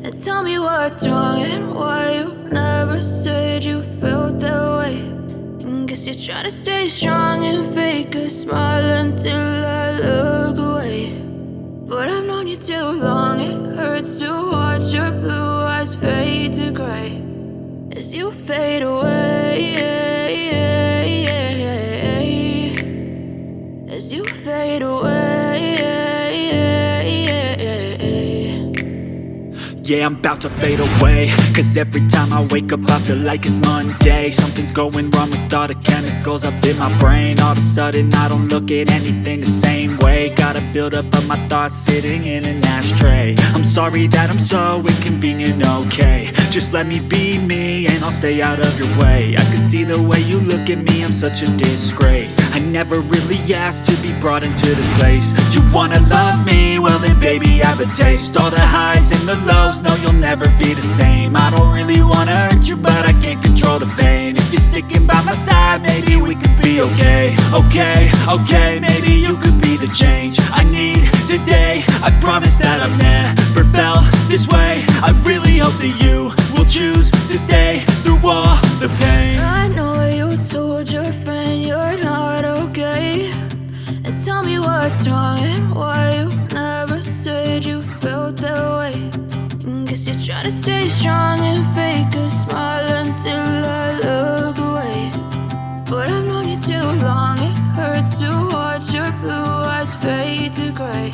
And tell me what's wrong and why you never said you felt that way. And guess you're trying to stay strong and fake a smile until I look away. But I've known you too long, it hurts to watch your blue eyes fade to gray as you fade away, as you fade away. Yeah, I'm about to fade away, cause every time I wake up I feel like it's Monday. Something's going wrong with all the chemicals up in my brain. All of a sudden I don't look at anything the same way. Got a buildup of my thoughts sitting in an ashtray. I'm sorry that I'm so inconvenient, okay. Just let me be me and I'll stay out of your way. I can see the way you look at me, I'm such a disgrace. I never really asked to be brought into this place. You wanna love me? Well then baby I have a taste. All the highs and the lows, no you'll never be the same. I don't really wanna hurt you but I can't control the pain. If you're sticking by my side maybe we could be okay. Okay, maybe you could be the change I need today. I promise that I've never felt this way. I really hope that you will choose to stay through all the pain. I know you told your friend you're not okay. And tell me what's wrong and why you never said you felt that way. And guess you're trying to stay strong and fake a smile until I look away. But I've known you too long, it hurts to watch your blue eyes fade to gray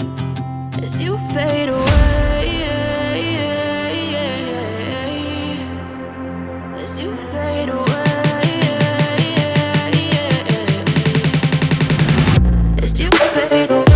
as you fade away, as you fade away, as you fade away.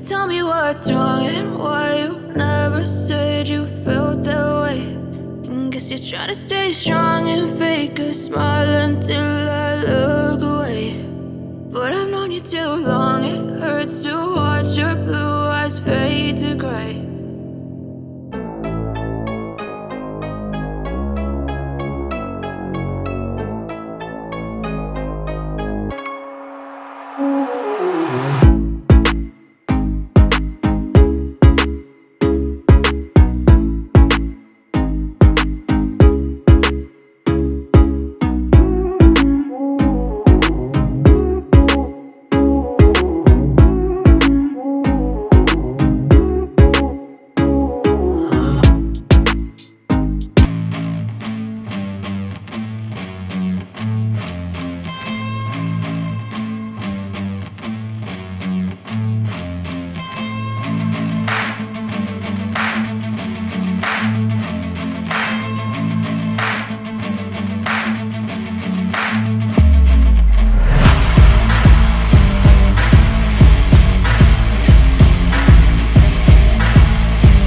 Tell me what's wrong and why you never said you felt that way. And guess you're trying to stay strong and fake a smile until I look away. But I've known you too long, it hurts to